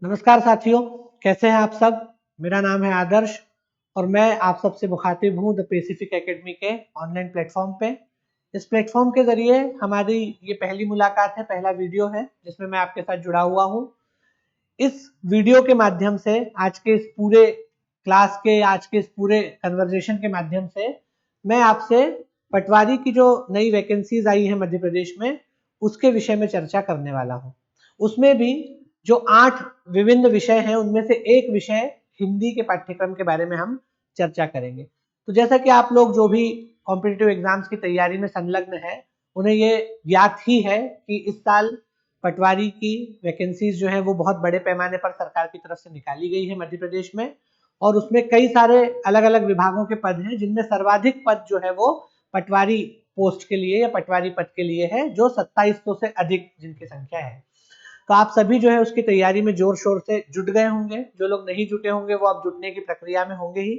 नमस्कार साथियों, कैसे हैं आप सब। मेरा नाम है आदर्श और मैं आप सबसे मुखातिब हूं द पैसिफिक एकेडमी के ऑनलाइन प्लेटफॉर्म पे। इस प्लेटफॉर्म के जरिए हमारी ये पहली मुलाकात है, पहला वीडियो है जिसमें मैं आपके साथ जुड़ा हुआ हूं। इस वीडियो के माध्यम से आज के इस पूरे क्लास के आज के इस पूरे कन्वर्सेशन के माध्यम से मैं आपसे पटवारी की जो नई वैकेंसीज आई है मध्य प्रदेश में उसके विषय में चर्चा करने वाला हूं। उसमें भी जो 8 विभिन्न विषय हैं उनमें से एक विषय हिंदी के पाठ्यक्रम के बारे में हम चर्चा करेंगे। तो जैसा कि आप लोग जो भी कॉम्पिटिटिव एग्जाम्स की तैयारी में संलग्न है उन्हें ये ज्ञात ही है कि इस साल पटवारी की वैकेंसीज जो है वो बहुत बड़े पैमाने पर सरकार की तरफ से निकाली गई है मध्य प्रदेश में, और उसमें कई सारे अलग अलग विभागों के पद हैं जिनमें सर्वाधिक पद जो है वो पटवारी पोस्ट के लिए या पटवारी पद के लिए है, जो 2700 से अधिक जिनकी संख्या है। तो आप सभी जो है उसकी तैयारी में जोर शोर से जुट गए होंगे। जो लोग नहीं जुटे होंगे वो अब जुटने की प्रक्रिया में होंगे ही।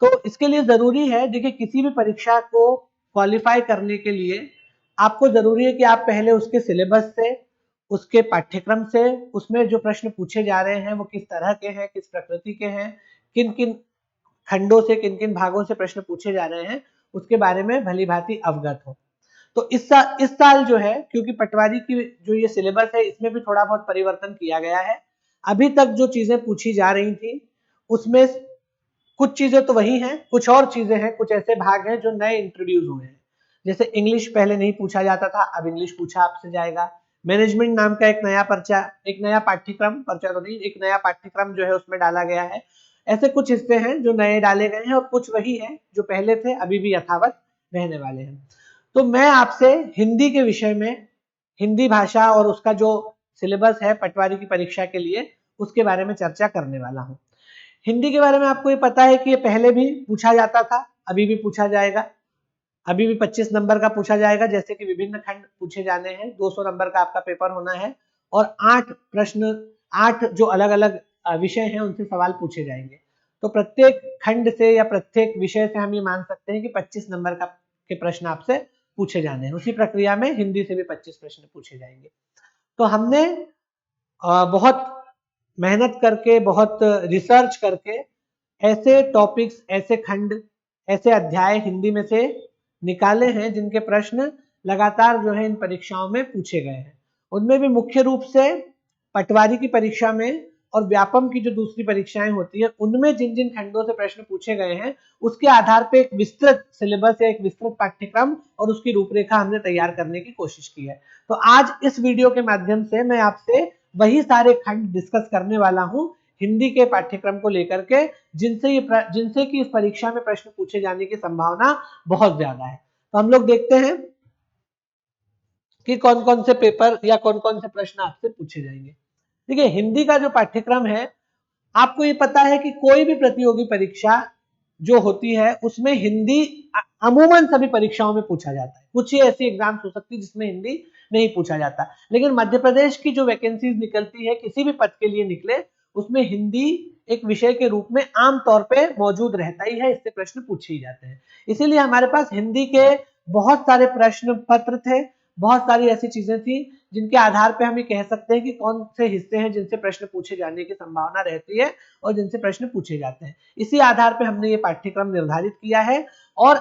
तो इसके लिए जरूरी है, देखिए किसी भी परीक्षा को क्वालिफाई करने के लिए आपको जरूरी है कि आप पहले उसके सिलेबस से, उसके पाठ्यक्रम से, उसमें जो प्रश्न पूछे जा रहे हैं वो किस तरह के हैं, किस प्रकृति के हैं, किन किन खंडों से, किन किन भागों से प्रश्न पूछे जा रहे हैं, उसके बारे में भली भांति अवगत हो। तो इस साल जो है, क्योंकि पटवारी की जो ये सिलेबस है इसमें भी थोड़ा बहुत परिवर्तन किया गया है। अभी तक जो चीजें पूछी जा रही थी उसमें कुछ चीजें तो वही हैं, कुछ और चीजें हैं, कुछ ऐसे भाग हैं जो नए इंट्रोड्यूस हुए हैं। जैसे इंग्लिश पहले नहीं पूछा जाता था, अब इंग्लिश पूछा आपसे जाएगा। मैनेजमेंट नाम का एक नया पर्चा, एक नया पाठ्यक्रम, पर्चा तो नहीं, एक नया पाठ्यक्रम जो है उसमें डाला गया है। ऐसे कुछ हिस्से हैं जो नए डाले गए हैं और कुछ वही है जो पहले थे, अभी भी यथावत रहने वाले हैं। तो मैं आपसे हिंदी के विषय में, हिंदी भाषा और उसका जो सिलेबस है पटवारी की परीक्षा के लिए, उसके बारे में चर्चा करने वाला हूं। हिंदी के बारे में आपको ये पता है कि ये पहले भी पूछा जाता था, अभी भी पूछा जाएगा। अभी भी 25 नंबर का पूछा जाएगा, जैसे कि विभिन्न खंड पूछे जाने हैं। 200 नंबर का आपका पेपर होना है और 8 प्रश्न, 8 जो अलग अलग विषय हैं उनसे सवाल पूछे जाएंगे। तो प्रत्येक खंड से या प्रत्येक विषय से हम ये मान सकते हैं कि 25 नंबर का के प्रश्न आपसे पूछे जाने हैं। उसी प्रक्रिया में हिंदी से भी 25 प्रश्न पूछे जाएंगे। तो हमने बहुत मेहनत करके, बहुत रिसर्च करके ऐसे टॉपिक्स, ऐसे खंड, ऐसे अध्याय हिंदी में से निकाले हैं जिनके प्रश्न लगातार जो है इन परीक्षाओं में पूछे गए हैं। उनमें भी मुख्य रूप से पटवारी की परीक्षा में और व्यापम की जो दूसरी परीक्षाएं होती है उनमें जिन जिन खंडों से प्रश्न पूछे गए हैं उसके आधार पर एक विस्तृत सिलेबस या एक विस्तृत पाठ्यक्रम और उसकी रूपरेखा हमने तैयार करने की कोशिश की है। तो आज इस वीडियो के माध्यम से मैं आपसे वही सारे खंड डिस्कस करने वाला हूं हिंदी के पाठ्यक्रम को लेकर के, जिनसे कि इस परीक्षा में प्रश्न पूछे जाने की संभावना बहुत ज्यादा है। तो हम लोग देखते हैं कि कौन कौन से पेपर या कौन कौन से प्रश्न आपसे पूछे जाएंगे। देखिए हिंदी का जो पाठ्यक्रम है, आपको ये पता है कि कोई भी प्रतियोगी परीक्षा जो होती है उसमें हिंदी अमूमन सभी परीक्षाओं में पूछा जाता है। कुछ ही ऐसी एग्जाम्स हो सकती है जिसमें हिंदी नहीं पूछा जाता, लेकिन मध्य प्रदेश की जो वैकेंसीज निकलती है किसी भी पद के लिए निकले उसमें हिंदी एक विषय के रूप में आमतौर पे मौजूद रहता ही है, इससे प्रश्न पूछे ही जाते हैं। इसीलिए हमारे पास हिंदी के बहुत सारे प्रश्न पत्र थे, बहुत सारी ऐसी चीजें थी जिनके आधार पे हम ये कह सकते हैं कि कौन से हिस्से हैं जिनसे प्रश्न पूछे जाने की संभावना रहती है और जिनसे प्रश्न पूछे जाते हैं। इसी आधार पे हमने ये पाठ्यक्रम निर्धारित किया है और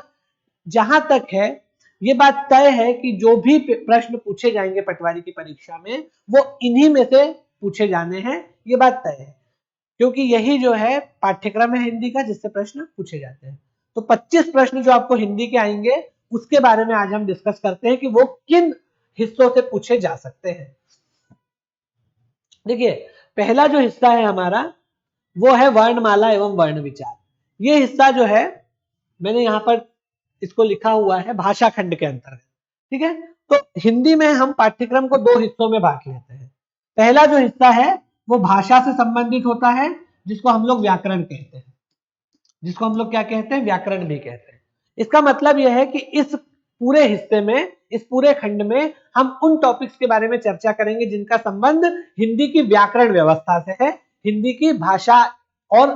जहां तक है ये बात तय है कि जो भी प्रश्न पूछे जाएंगे पटवारी की परीक्षा में वो इन्हीं में से पूछे जाने हैं, ये बात तय है, क्योंकि यही जो है पाठ्यक्रम है हिंदी का जिससे प्रश्न पूछे जाते हैं। तो 25 प्रश्न जो आपको हिंदी के आएंगे उसके बारे में आज हम डिस्कस करते हैं कि वो किन हिस्सों से पूछे जा सकते हैं। देखिए पहला जो हिस्सा है हमारा वो है वर्णमाला एवं वर्ण विचार। ये हिस्सा जो है मैंने यहां पर इसको लिखा हुआ है भाषा खंड के अंतर्गत, ठीक है। तो हिंदी में हम पाठ्यक्रम को 2 हिस्सों में बांट लेते हैं। पहला जो हिस्सा है वो भाषा से संबंधित होता है, जिसको हम लोग व्याकरण कहते हैं, जिसको हम लोग क्या कहते हैं, व्याकरण भी कहते हैं। इसका मतलब यह है कि इस पूरे हिस्से में, इस पूरे खंड में हम उन टॉपिक्स के बारे में चर्चा करेंगे जिनका संबंध हिंदी की व्याकरण व्यवस्था से है, हिंदी की भाषा और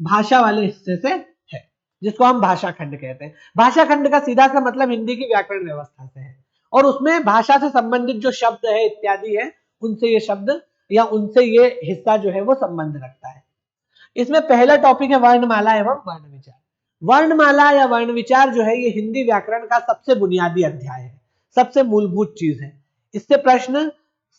भाषा वाले हिस्से से है, जिसको हम भाषा खंड कहते हैं। भाषा खंड का सीधा सा मतलब हिंदी की व्याकरण व्यवस्था से है और उसमें भाषा से संबंधित जो शब्द है इत्यादि है उनसे ये शब्द या उनसे ये हिस्सा जो है वो संबंध रखता है। इसमें पहला टॉपिक है वर्णमाला एवं वर्ण विचार। वर्णमाला या वर्ण विचार जो है ये हिंदी व्याकरण का सबसे बुनियादी अध्याय है, सबसे मूलभूत चीज है। इससे प्रश्न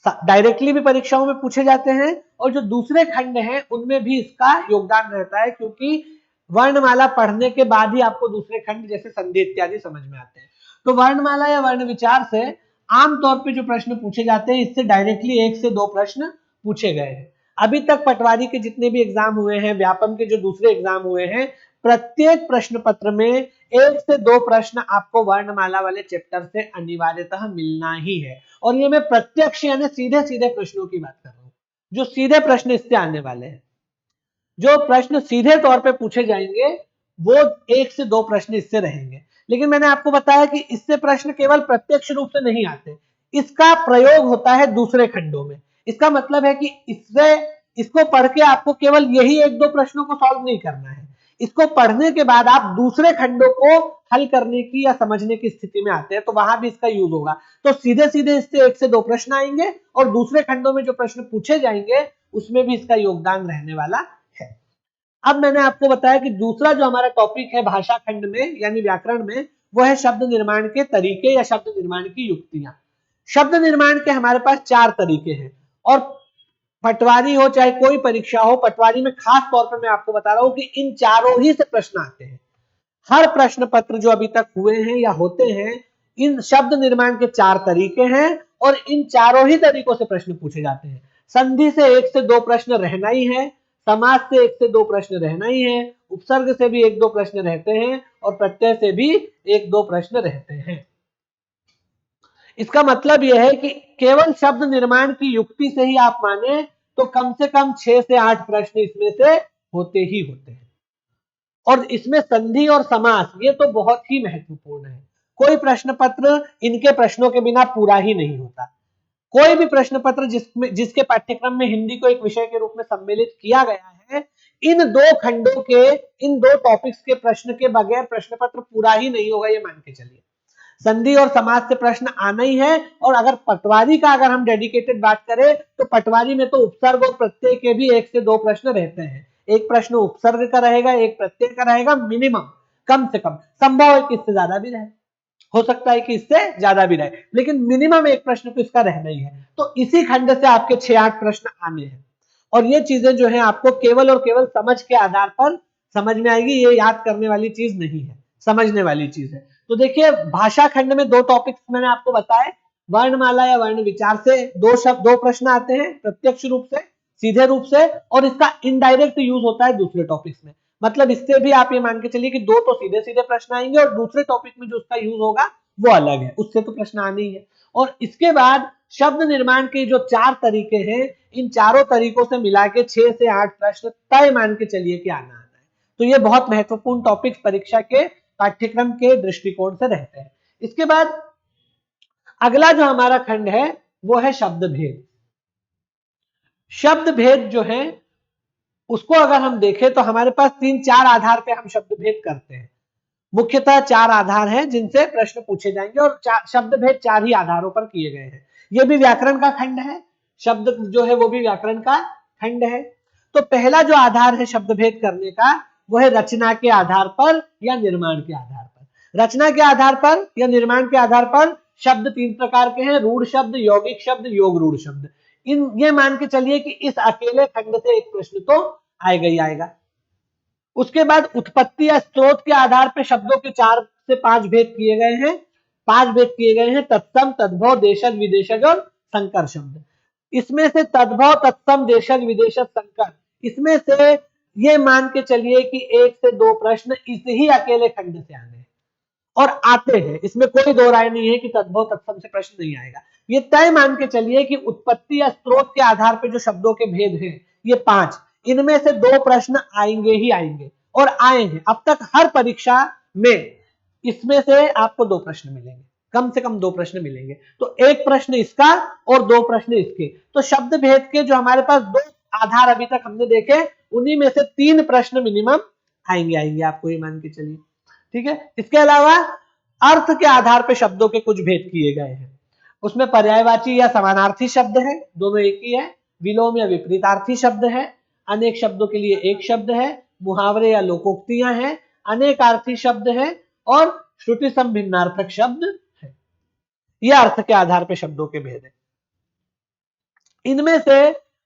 डायरेक्टली भी परीक्षाओं में पूछे जाते हैं और जो दूसरे खंड हैं उनमें भी इसका योगदान रहता है, क्योंकि वर्णमाला पढ़ने के बाद ही आपको दूसरे खंड जैसे संधि इत्यादि समझ में आते हैं। तो वर्णमाला या वर्ण विचार से आमतौर पे जो प्रश्न पूछे जाते हैं, इससे डायरेक्टली 1 से 2 प्रश्न पूछे गए हैं। अभी तक पटवारी के जितने भी एग्जाम हुए हैं, व्यापम के जो दूसरे एग्जाम हुए हैं, प्रत्येक प्रश्न पत्र में 1 से 2 प्रश्न आपको वर्णमाला वाले चैप्टर से अनिवार्यतः मिलना ही है। और ये मैं प्रत्यक्ष यानी सीधे सीधे प्रश्नों की बात कर रहा हूं, जो सीधे प्रश्न इससे आने वाले हैं। जो प्रश्न सीधे तौर पे पूछे जाएंगे वो 1 से 2 प्रश्न इससे रहेंगे। लेकिन मैंने आपको बताया कि इससे प्रश्न केवल प्रत्यक्ष रूप से नहीं आते, इसका प्रयोग होता है दूसरे खंडों में। इसका मतलब है कि इसको पढ़ के आपको केवल यही 1-2 प्रश्नों को सॉल्व नहीं करना है, इसको पढ़ने के बाद आप दूसरे खंडों को हल करने की या समझने की स्थिति में आते हैं, तो वहां भी इसका यूज होगा। तो सीधे सीधे इससे 1 से 2 प्रश्न आएंगे और दूसरे खंडों में जो प्रश्न पूछे जाएंगे उसमें भी इसका योगदान रहने वाला है। अब मैंने आपको बताया कि दूसरा जो हमारा टॉपिक है भाषा खंड में यानी व्याकरण में, वो है शब्द निर्माण के तरीके या शब्द निर्माण की युक्तियां। शब्द निर्माण के हमारे पास 4 तरीके हैं और पटवारी हो चाहे कोई परीक्षा हो, पटवारी में खास तौर पर मैं आपको बता रहा हूं कि इन चारों ही से प्रश्न आते हैं। हर प्रश्न पत्र जो अभी तक हुए हैं या होते हैं, इन शब्द निर्माण के 4 तरीके हैं और इन चारों ही तरीकों से प्रश्न पूछे जाते हैं। संधि से 1 से 2 प्रश्न रहना ही है, समास से 1 से 2 प्रश्न रहना ही है, उपसर्ग से भी 1-2 प्रश्न रहते हैं और प्रत्यय से भी 1-2 प्रश्न रहते हैं। इसका मतलब यह है कि केवल शब्द निर्माण की युक्ति से ही आप माने तो कम से कम 6 से 8 प्रश्न इसमें से होते ही होते हैं। और इसमें संधि और समास ये तो बहुत ही महत्वपूर्ण है। कोई प्रश्न पत्र इनके प्रश्नों के बिना पूरा ही नहीं होता। कोई भी प्रश्न पत्र जिसके पाठ्यक्रम में हिंदी को एक विषय के रूप में सम्मिलित किया गया है, इन 2 खंडों के, इन 2 टॉपिक्स के प्रश्न के बगैर प्रश्न पत्र पूरा ही नहीं होगा, ये मान के चलिए। संधि और समास से प्रश्न आना ही है। और अगर पटवारी का अगर हम डेडिकेटेड बात करें तो पटवारी में तो उपसर्ग और प्रत्यय के भी 1 से 2 प्रश्न रहते हैं। एक प्रश्न उपसर्ग का रहेगा, एक प्रत्यय का रहेगा, मिनिमम, कम से कम। संभव है कि इससे ज्यादा भी रहे, हो सकता है कि इससे ज्यादा भी रहे, लेकिन मिनिमम एक प्रश्न तो इसका रहना ही है। तो इसी खंड से आपके 6-8 प्रश्न आने हैं और ये चीजें जो है आपको केवल और केवल समझ के आधार पर समझ में आएगी। ये याद करने वाली चीज नहीं है, समझने वाली चीज है। तो देखिए भाषा खंड में 2 टॉपिक्स मैंने आपको बताए, वर्णमाला या वर्ण विचार से 2 प्रश्न आते हैं, प्रत्यक्ष रूप से, सीधे रूप से, और इसका इनडायरेक्ट यूज होता है दूसरे टॉपिक्स में। मतलब इससे भी आप ये मान के चलिए कि 2 तो सीधे सीधे प्रश्न आएंगे और दूसरे टॉपिक में जो उसका यूज होगा वो अलग है, उससे तो प्रश्न आने ही है। और इसके बाद शब्द निर्माण के जो 4 तरीके हैं, इन चारों तरीकों से मिला के 6 से 8 प्रश्न तय मान के चलिए कि आना है। तो ये बहुत महत्वपूर्ण टॉपिक परीक्षा के पाठ्यक्रम के दृष्टिकोण से रहते हैं। इसके बाद अगला जो हमारा खंड है वो है शब्द भेद। शब्द भेद जो है उसको अगर हम देखें तो हमारे पास 3-4 आधार पे हम शब्द भेद करते हैं। मुख्यतः 4 आधार हैं जिनसे प्रश्न पूछे जाएंगे और शब्द भेद 4 ही आधारों पर किए गए हैं। यह भी व्याकरण का खंड है, शब्द जो है वो भी व्याकरण का खंड है। तो पहला जो आधार है शब्द भेद करने का वो है रचना के आधार पर या निर्माण के आधार पर। रचना के आधार पर या निर्माण के आधार पर शब्द 3 प्रकार के हैं, रूढ़ शब्द, यौगिक शब्द, योग रूढ़ शब्द। ये मान के चलिए कि इस अकेले खंड से एक प्रश्न तो आएगा ही आएगा। उसके बाद उत्पत्ति या स्रोत के आधार पर शब्दों के 4 से 5 भेद किए गए हैं। 5 भेद किए गए हैं, तत्सम, तद्भव, देशज, विदेशज और संकर शब्द। इसमें से तद्भव, तत्सम, देशज, विदेशज, संकर, इसमें से ये मान के चलिए कि 1 से 2 प्रश्न इस ही अकेले खंड से आने हैं और आते हैं। इसमें कोई दो राय नहीं है कि तद्भव तत्सम से प्रश्न नहीं आएगा। ये तय मान के चलिए कि उत्पत्ति या स्रोत के आधार पर जो शब्दों के भेद हैं ये 5, इनमें से 2 प्रश्न आएंगे ही आएंगे और आए हैं। अब तक हर परीक्षा में इसमें से आपको 2 प्रश्न मिलेंगे, कम से कम 2 प्रश्न मिलेंगे। तो एक प्रश्न इसका और 2 प्रश्न इसके। तो शब्द भेद के जो हमारे पास 2 आधार अभी तक हमने देखे, उन्हीं में से 3 प्रश्न मिनिमम आएंगे, आपको ये मान के चलिए, ठीक है। इसके अलावा अर्थ के आधार पर शब्दों के कुछ भेद किए गए हैं। उसमें पर्यायवाची या समानार्थी शब्द है, दोनों एक ही है। विलोम या विपरीतार्थी शब्द है, अनेक शब्दों के लिए एक शब्द है, मुहावरे या लोकोक्तियां हैं, अनेकार्थी शब्द है और श्रुति संभिन्नार्थक शब्द है। यह अर्थ के आधार पर शब्दों के भेद है। इनमें से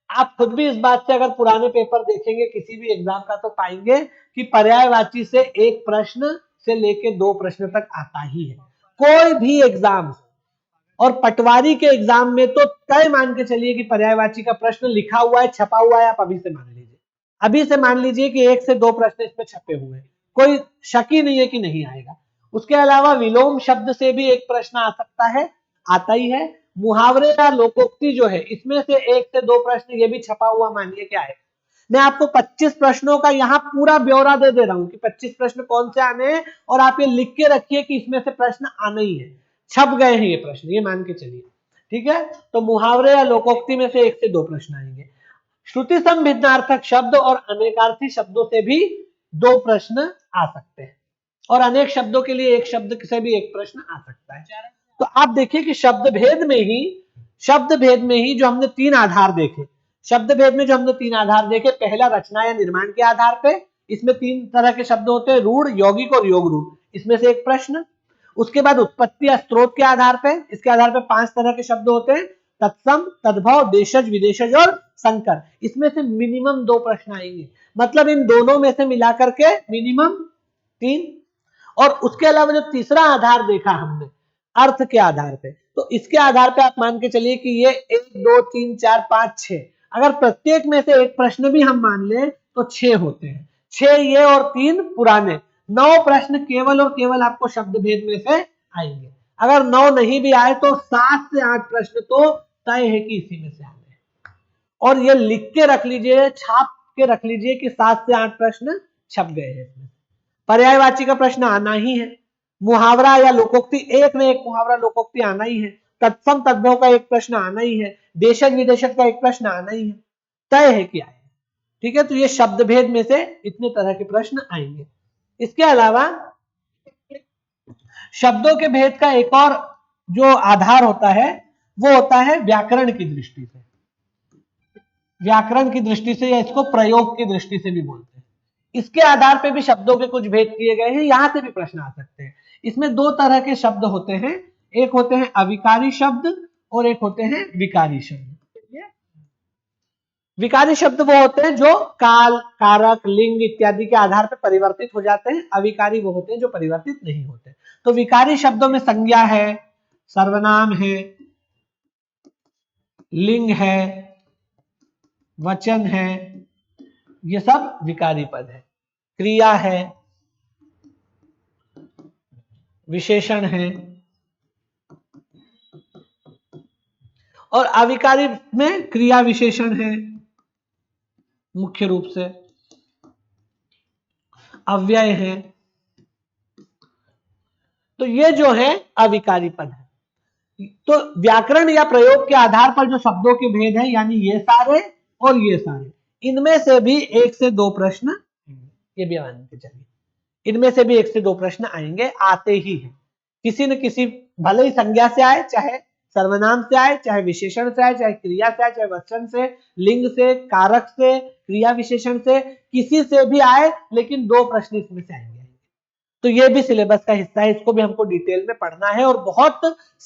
आप खुद भी इस बात से अगर पुराने पेपर देखेंगे किसी भी एग्जाम का तो पाएंगे कि पर्यायवाची से एक प्रश्न से लेके 2 प्रश्न तक आता ही है, कोई भी एग्जाम। और पटवारी के एग्जाम में तो तय मान के चलिए कि पर्यायवाची का प्रश्न लिखा हुआ है, छपा हुआ है। आप अभी से मान लीजिए, अभी से मान लीजिए कि 1 से 2 प्रश्न इसमें छपे हुए हैं, कोई शक ही नहीं है कि नहीं आएगा। उसके अलावा विलोम शब्द से भी एक प्रश्न आ सकता है, आता ही है। मुहावरे या लोकोक्ति जो है इसमें से 1 से 2 प्रश्न ये भी छपा हुआ मानिए क्या है। मैं आपको 25 प्रश्नों का यहाँ पूरा ब्यौरा दे दे रहा हूं कि 25 प्रश्न कौन से आने हैं, और आप ये लिख के रखिए कि इसमें से प्रश्न आना ही है, छप गए हैं ये प्रश्न, ये मान के चलिए, ठीक है। तो मुहावरे या लोकोक्ति में से 1 से 2 प्रश्न आएंगे। श्रुति संभिन्नार्थक शब्द और अनेकार्थी शब्दों से भी 2 प्रश्न आ सकते हैं, और अनेक शब्दों के लिए एक शब्द से भी एक प्रश्न आ सकता है। तो आप देखिए कि शब्द भेद में ही जो हमने 3 आधार देखे, शब्द भेद में जो हमने 3 आधार देखे, पहला रचना या निर्माण के आधार पे, इसमें 3 तरह के शब्द होते हैं, रूढ़, यौगिक और योग रूढ़, इसमें से एक प्रश्न। उसके बाद उत्पत्ति या स्त्रोत के आधार पे, इसके आधार पे 5 तरह के शब्द होते हैं, तत्सम, तद्भव, देशज, विदेशज और संकर, इसमें से मिनिमम 2 प्रश्न आएंगे। मतलब इन दोनों में से मिलाकर के मिनिमम 3। और उसके अलावा जो तीसरा आधार देखा हमने अर्थ के आधार पे, तो इसके आधार पे आप मान के चलिए कि ये 1 2 3 4 5 6, अगर प्रत्येक में से एक प्रश्न भी हम मान लें तो 6 होते हैं, 6 ये और 3 पुराने, 9 प्रश्न केवल और केवल आपको शब्द भेद में से आएंगे। अगर 9 नहीं भी आए तो 7 से 8 प्रश्न तो तय है कि इसी में से आने। और ये लिख के रख लीजिए, छाप के रख लीजिए कि 7 से 8 प्रश्न छप गए हैं इसमें। पर्यायवाची का प्रश्न आना ही है, मुहावरा या लोकोक्ति, एक न एक मुहावरा लोकोक्ति आना ही है, तत्सम तद्भव का एक प्रश्न आना ही है, देशज विदेशज का एक प्रश्न आना ही है, तय है कि आए। ठीक है, तो ये शब्द भेद में से इतने तरह के प्रश्न आएंगे। इसके अलावा शब्दों के भेद का एक और जो आधार होता है वो होता है व्याकरण की दृष्टि से, व्याकरण की दृष्टि से, या इसको प्रयोग की दृष्टि से भी बोलते हैं। इसके आधार पे भी शब्दों के कुछ भेद किए गए हैं, यहां से भी प्रश्न आ सकते हैं। इसमें 2 तरह के शब्द होते हैं, एक होते हैं अविकारी शब्द और एक होते हैं विकारी शब्द। विकारी शब्द वो होते हैं जो काल, कारक, लिंग इत्यादि के आधार पर परिवर्तित हो जाते हैं, अविकारी वो होते हैं जो परिवर्तित नहीं होते। तो विकारी शब्दों में संज्ञा है, सर्वनाम है, लिंग है, वचन है, ये सब विकारी पद है, क्रिया है, विशेषण है। और अविकारी में क्रिया विशेषण है मुख्य रूप से, अव्यय है। तो ये जो है अविकारी पद है। तो व्याकरण या प्रयोग के आधार पर जो शब्दों के भेद है, यानी ये सारे और ये सारे, इनमें से भी 1 से 2 प्रश्न, ये भी मान के चलिए, इनमें से भी 1 से 2 प्रश्न आएंगे, आते ही हैं। किसी न किसी, भले ही संज्ञा से आए, चाहे सर्वनाम से आए, चाहे विशेषण से आए, चाहे क्रिया से आए, चाहे वचन से, लिंग से, कारक से, क्रिया विशेषण से, किसी से भी आए, लेकिन 2 प्रश्न इसमें से आएंगे। तो ये भी सिलेबस का हिस्सा है, इसको भी हमको डिटेल में पढ़ना है और बहुत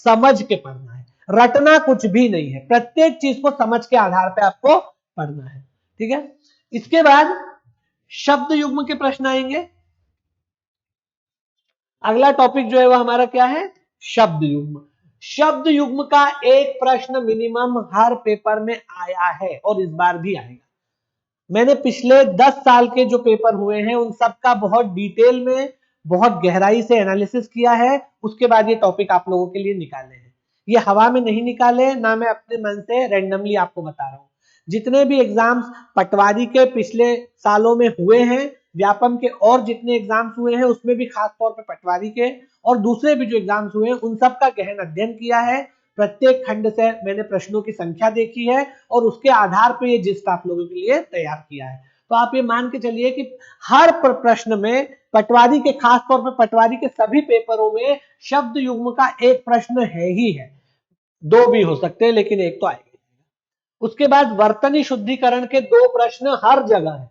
समझ के पढ़ना है, रटना कुछ भी नहीं है, प्रत्येक चीज को समझ के आधार पे आपको पढ़ना है। ठीक है, इसके बाद शब्द युग्म के प्रश्न आएंगे। अगला टॉपिक जो है वो हमारा क्या है, शब्द युग्म। शब्द युग्म का एक प्रश्न मिनिमम हर पेपर में आया है और इस बार भी आएगा। मैंने पिछले 10 साल के जो पेपर हुए हैं उन सब का बहुत डिटेल में, बहुत गहराई से एनालिसिस किया है, उसके बाद ये टॉपिक आप लोगों के लिए निकाले हैं। ये हवा में नहीं निकाले, ना मैं अपने मन से रैंडमली आपको बता रहा हूं। जितने भी एग्जाम्स पटवारी के पिछले सालों में हुए हैं, व्यापम के और जितने एग्जाम्स हुए हैं उसमें भी खास तौर पे पटवारी के और दूसरे भी जो एग्जाम्स हुए हैं उन सब का गहन अध्ययन किया है। प्रत्येक खंड से मैंने प्रश्नों की संख्या देखी है और उसके आधार पर ये जिस्ट आप लोगों के लिए तैयार किया है। तो आप ये मान के चलिए कि हर प्रश्न में पटवारी के, खास तौर पर पटवारी के सभी पेपरों में शब्द युग्म का एक प्रश्न है ही है, 2 भी हो सकते हैं लेकिन एक तो आएगा। उसके बाद वर्तनी शुद्धिकरण के 2 प्रश्न हर जगह है,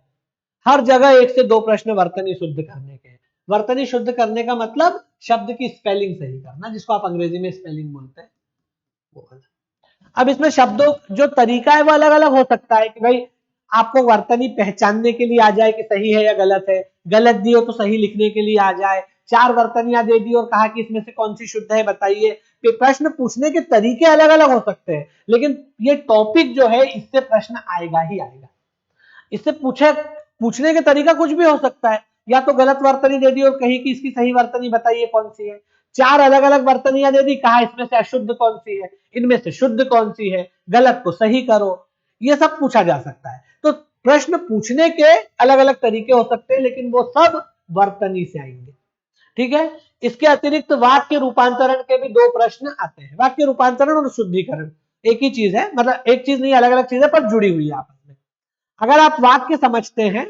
हर जगह 1 से 2 प्रश्न वर्तनी शुद्ध करने के हैं। वर्तनी शुद्ध करने का मतलब शब्द की स्पेलिंग सही करना, जिसको आप अंग्रेजी में स्पेलिंग बोलते हैं, वो वाला। अब इसमें शब्दों जो तरीका है वो अलग अलग हो सकता है कि भाई आपको वर्तनी पहचानने के लिए आ जाए कि सही है या गलत है, गलत दी हो तो सही लिखने के लिए आ जाए, 4 वर्तनियां दे दी और कहा कि इसमें से कौन सी शुद्ध है बताइए। प्रश्न पूछने के तरीके अलग अलग हो सकते हैं, लेकिन ये टॉपिक जो है इससे प्रश्न आएगा ही आएगा। इससे पूछने के तरीका कुछ भी हो सकता है, या तो गलत वर्तनी दे दी और कही कि इसकी सही वर्तनी बताइए कौन सी है, 4 अलग अलग वर्तनियां दे दी, कहा इसमें से अशुद्ध कौन सी है, इनमें से शुद्ध कौन सी है, गलत को सही करो, ये सब पूछा जा सकता है। तो प्रश्न पूछने के अलग अलग तरीके हो सकते हैं, लेकिन वो सब वर्तनी से आएंगे, ठीक है। इसके अतिरिक्त वाक्य रूपांतरण के भी 2 प्रश्न आते हैं। वाक्य रूपांतरण और शुद्धिकरण एक ही चीज है, मतलब एक चीज नहीं, अलग अलग चीजें पर जुड़ी हुई है आपस में। अगर आप वाक्य समझते हैं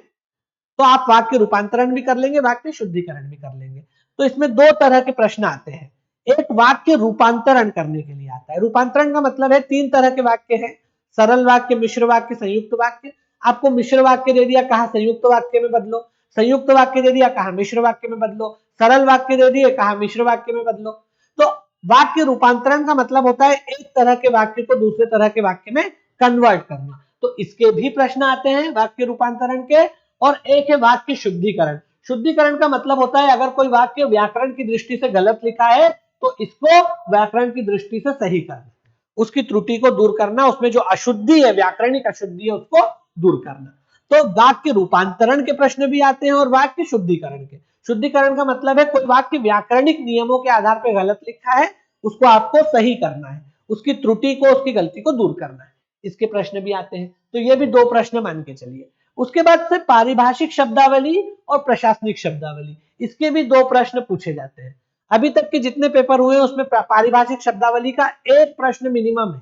तो आप वाक्य रूपांतरण भी कर लेंगे, वाक्य शुद्धिकरण भी कर लेंगे। तो इसमें 2 तरह के प्रश्न आते हैं। एक वाक्य रूपांतरण करने के लिए आता है। रूपांतरण का मतलब है 3 तरह के वाक्य हैं, सरल वाक्य, मिश्र वाक्य, संयुक्त वाक्य। आपको मिश्र वाक्य दे दिया, कहा संयुक्त वाक्य में बदलो, संयुक्त वाक्य दे दिया, कहा मिश्र वाक्य में बदलो, सरल वाक्य दे दिए, कहा मिश्र वाक्य में बदलो। तो वाक्य रूपांतरण का मतलब होता है एक तरह के वाक्य को दूसरे तरह के वाक्य में कन्वर्ट करना। तो इसके भी प्रश्न आते हैं वाक्य रूपांतरण के। और एक है वाक्य शुद्धिकरण। शुद्धिकरण का मतलब होता है अगर कोई वाक्य व्याकरण की दृष्टि से गलत लिखा है तो इसको व्याकरण की दृष्टि से सही करना, उसकी त्रुटि को दूर करना, उसमें जो अशुद्धि है, व्याकरणिक अशुद्धि है, उसको दूर करना। तो वाक्य रूपांतरण के प्रश्न भी आते हैं और वाक्य शुद्धिकरण के। शुद्धिकरण का मतलब है कोई वाक्य व्याकरणिक नियमों के आधार पर गलत लिखा है, उसको आपको सही करना है, उसकी त्रुटि को, उसकी गलती को दूर करना है। इसके प्रश्न भी आते हैं। तो ये भी 2 प्रश्न मान के चलिए। उसके बाद से पारिभाषिक शब्दावली और प्रशासनिक शब्दावली, इसके भी 2 प्रश्न पूछे जाते हैं। अभी तक के जितने पेपर हुए हैं उसमें पारिभाषिक शब्दावली का 1 प्रश्न मिनिमम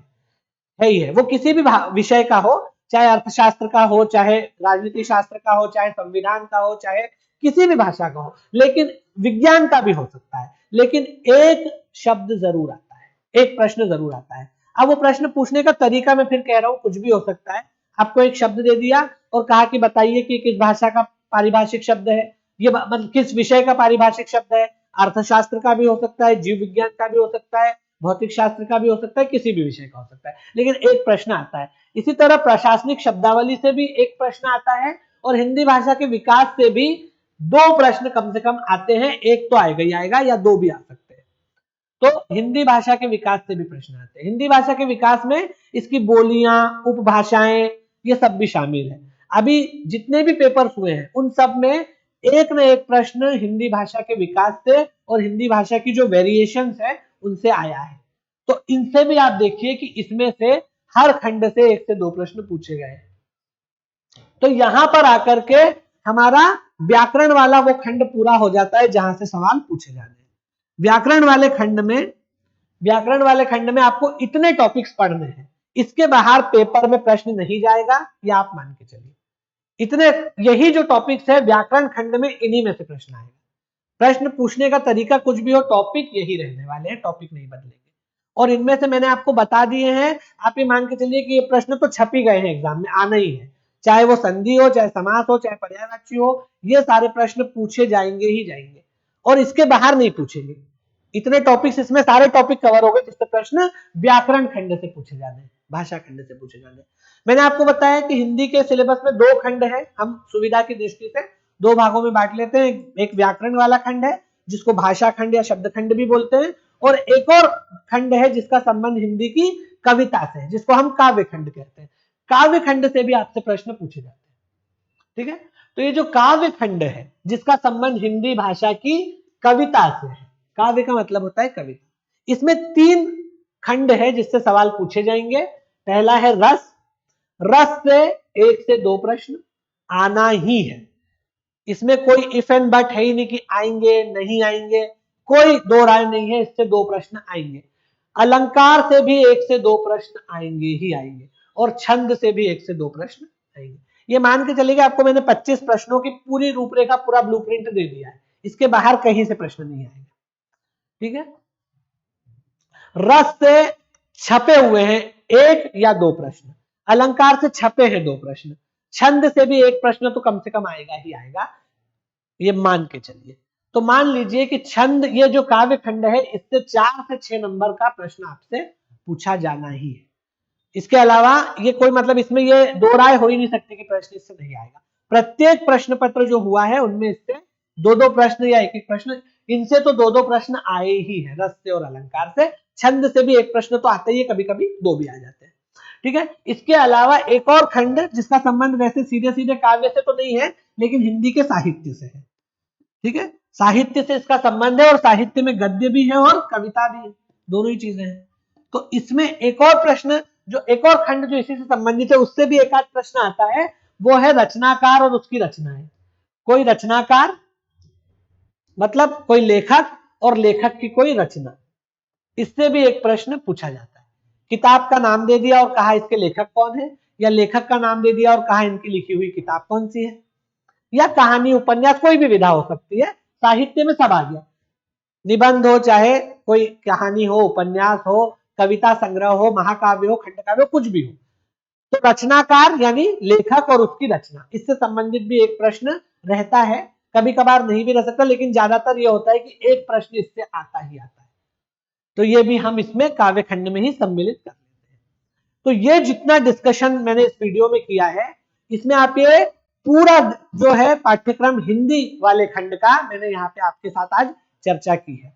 है ही है। वो किसी भी विषय का हो, चाहे अर्थशास्त्र का हो, चाहे राजनीति शास्त्र का हो, चाहे संविधान का हो, चाहे किसी भी भाषा का हो, लेकिन विज्ञान का भी हो सकता है, लेकिन एक शब्द जरूर आता है, एक प्रश्न जरूर आता है। अब वो प्रश्न पूछने का तरीका मैं फिर कह रहा हूं कुछ भी हो सकता है। आपको एक शब्द दे दिया और कहा कि बताइए कि किस भाषा का पारिभाषिक शब्द है, ये मतलब किस विषय का पारिभाषिक शब्द है। अर्थशास्त्र का भी हो सकता है, जीव विज्ञान का भी हो सकता है, भौतिक शास्त्र का भी हो सकता है, किसी भी विषय का हो सकता है, लेकिन एक प्रश्न आता है। इसी तरह प्रशासनिक शब्दावली से भी एक प्रश्न आता है और हिंदी भाषा के विकास से भी 2 प्रश्न कम से कम आते हैं। एक तो आएगा ही आएगा या 2 भी आ सकते हैं। तो हिंदी भाषा के विकास से भी प्रश्न आते हैं। हिंदी भाषा के विकास में इसकी बोलियां, उपभाषाएं, ये सब भी शामिल है। अभी जितने भी पेपर्स हुए हैं उन सब में एक न एक प्रश्न हिंदी भाषा के विकास से और हिंदी भाषा की जो वेरिएशंस है उनसे आया है। तो इनसे भी आप देखिए कि इसमें से हर खंड से 1 से 2 प्रश्न पूछे गए। तो यहां पर आकर के हमारा व्याकरण वाला वो खंड पूरा हो जाता है जहां से सवाल पूछे जाते हैं। व्याकरण वाले खंड में आपको इतने टॉपिक्स पढ़ने हैं, इसके बाहर पेपर में प्रश्न नहीं जाएगा, या आप मान के चलिए। इतने, यही जो टॉपिक्स है व्याकरण खंड में, इन्हीं में से प्रश्न आएगा। प्रश्न पूछने का तरीका कुछ भी हो, टॉपिक यही रहने वाले हैं, टॉपिक नहीं बदलेंगे। और इनमें से मैंने आपको बता दिए हैं, आप ये मान के चलिए कि ये प्रश्न तो छप ही गए हैं, एग्जाम में आना ही है, चाहे वो संधि हो, चाहे समास हो, चाहे पर्यायवाची हो, ये सारे प्रश्न पूछे जाएंगे ही जाएंगे और इसके बाहर नहीं पूछेंगे। इतने टॉपिक्स, इसमें सारे टॉपिक कवर हो गए जिससे प्रश्न व्याकरण खंड से पूछे जाने, भाषा खंड से पूछे जाने। मैंने आपको बताया कि हिंदी के सिलेबस में 2 खंड है, हम सुविधा की दृष्टि से 2 भागों में बांट लेते हैं। एक व्याकरण वाला खंड है जिसको भाषा खंड या शब्द खंड भी बोलते हैं, और एक और खंड है जिसका संबंध हिंदी की कविता से है, जिसको हम काव्य खंड कहते हैं। काव्य खंड से भी आपसे प्रश्न पूछे जाते हैं, ठीक है। तो ये जो काव्य खंड है जिसका संबंध हिंदी भाषा की कविता से है, काव्य का मतलब होता है कविता, इसमें 3 खंड है जिससे सवाल पूछे जाएंगे। पहला है रस। रस से 1 से 2 प्रश्न आना ही है, इसमें कोई इफ एंड बट है ही नहीं कि आएंगे नहीं आएंगे, कोई 2 राय नहीं है, इससे 2 प्रश्न आएंगे। अलंकार से भी 1 से 2 प्रश्न आएंगे ही आएंगे, और छंद से भी 1 से 2 प्रश्न आएंगे। ये मान के चलिए आपको मैंने 25 प्रश्नों की पूरी रूपरेखा, पूरा ब्लूप्रिंट दे दिया है, इसके बाहर कहीं से प्रश्न नहीं आएंगे, ठीक है। रस से छपे हुए हैं 1 या 2 प्रश्न, अलंकार से छपे हैं 2 प्रश्न, छंद से भी 1 प्रश्न तो कम से कम आएगा ही आएगा, ये मान के चलिए। तो मान लीजिए कि छंद, ये जो काव्य खंड है, इससे 4 से 6 नंबर का प्रश्न आपसे पूछा जाना ही है। इसके अलावा ये कोई मतलब इसमें ये दो राय हो ही नहीं सकती कि प्रश्न इससे नहीं आएगा। प्रत्येक प्रश्न पत्र जो हुआ है उनमें इससे 2-2 प्रश्न या 1-1 प्रश्न, इनसे तो 2-2 प्रश्न आए ही है, रस से और अलंकार से। छंद से भी 1 प्रश्न तो आता ही है, कभी कभी 2 भी आ जाते हैं, ठीक है। इसके अलावा एक और खंड जिसका संबंध वैसे सीधे सीधे काव्य से तो नहीं है, लेकिन हिंदी के साहित्य से है, ठीक है। साहित्य से इसका संबंध है, और साहित्य में गद्य भी है और कविता भी है, दोनों ही चीजें हैं। तो इसमें एक और प्रश्न, जो एक और खंड जो इसी से संबंधित है, उससे भी एक आध प्रश्न आता है, वो है रचनाकार और उसकी रचनाएं। कोई रचनाकार मतलब कोई लेखक, और लेखक की कोई रचना, इससे भी एक प्रश्न पूछा जाता है। किताब का नाम दे दिया और कहा इसके लेखक कौन है, या लेखक का नाम दे दिया और कहा इनकी लिखी हुई किताब कौन सी है, या कहानी, उपन्यास, कोई भी विधा हो सकती है। साहित्य में सब आ गया, निबंध हो, चाहे कोई कहानी हो, उपन्यास हो, कविता संग्रह हो, महाकाव्य हो, खंडकाव्य हो, कुछ भी हो। तो रचनाकार यानी लेखक और उसकी रचना, इससे संबंधित भी एक प्रश्न रहता है। कभी कभार नहीं भी रह सकता, लेकिन ज्यादातर यह होता है कि एक प्रश्न इससे आता ही आता है। तो ये भी हम इसमें काव्य खंड में ही सम्मिलित कर लेते हैं। तो ये जितना डिस्कशन मैंने इस वीडियो में किया है, इसमें आप ये पूरा जो है पाठ्यक्रम हिंदी वाले खंड का मैंने यहाँ पे आपके साथ आज चर्चा की है।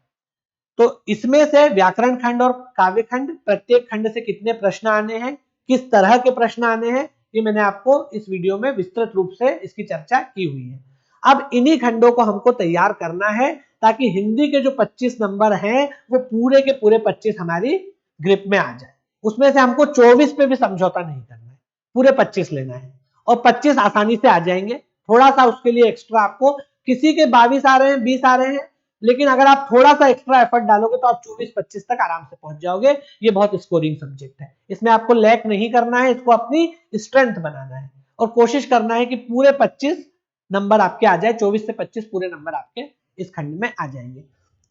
तो इसमें से व्याकरण खंड और काव्य खंड, प्रत्येक खंड से कितने प्रश्न आने हैं, किस तरह के प्रश्न आने हैं, ये मैंने आपको इस वीडियो में विस्तृत रूप से इसकी चर्चा की हुई है। अब इन्हीं खंडों को हमको तैयार करना है, ताकि हिंदी के जो 25 नंबर हैं वो पूरे के पूरे 25 हमारी ग्रिप में आ जाए। उसमें से हमको 24 पे भी समझौता नहीं करना है, पूरे 25 लेना है, और 25 आसानी से आ जाएंगे। थोड़ा सा उसके लिए एक्स्ट्रा आपको, किसी के 22 आ रहे हैं, 20 आ रहे हैं, लेकिन अगर आप थोड़ा सा एक्स्ट्रा एफर्ट डालोगे तो आप 24-25 तक आराम से पहुंच जाओगे। ये बहुत स्कोरिंग सब्जेक्ट है, इसमें आपको लैक नहीं करना है, इसको अपनी स्ट्रेंथ बनाना है, और कोशिश करना है कि पूरे 25 नंबर आपके आ जाए। 24 से 25 पूरे नंबर आपके इस खंड में आ जाएंगे।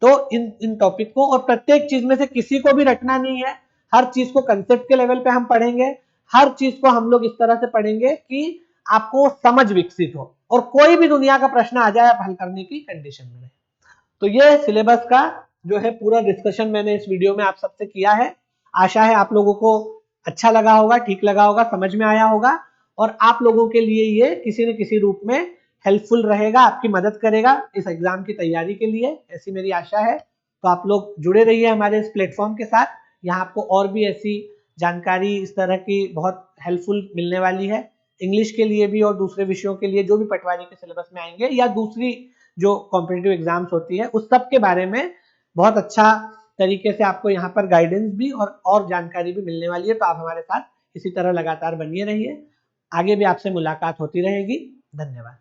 तो इन टॉपिक को, और प्रत्येक चीज में से किसी को भी रटना नहीं है, हर चीज को कंसेप्ट के लेवल पे हम पढ़ेंगे, हर चीज को हम लोग इस तरह से पढ़ेंगे कि आपको समझ विकसित हो, और कोई भी दुनिया का प्रश्न आ जाए आप हल करने की कंडीशन में रहे। तो ये सिलेबस का जो है पूरा डिस्कशन मैंने इस वीडियो में आप सबसे किया है। आशा है आप लोगों को अच्छा लगा होगा, ठीक लगा होगा, समझ में आया होगा, और आप लोगों के लिए ये किसी न किसी रूप में हेल्पफुल रहेगा, आपकी मदद करेगा इस एग्जाम की तैयारी के लिए, ऐसी मेरी आशा है। तो आप लोग जुड़े रहिए हमारे इस प्लेटफॉर्म के साथ, यहाँ आपको और भी ऐसी जानकारी इस तरह की बहुत हेल्पफुल मिलने वाली है, इंग्लिश के लिए भी और दूसरे विषयों के लिए जो भी पटवारी के सिलेबस में आएंगे, या दूसरी जो कॉम्पिटिटिव एग्जाम्स होती है उस सब के बारे में बहुत अच्छा तरीके से आपको यहाँ पर गाइडेंस भी और जानकारी भी मिलने वाली है। तो आप हमारे साथ इसी तरह लगातार बनिए रहिए, आगे भी आपसे मुलाकात होती रहेगी। धन्यवाद।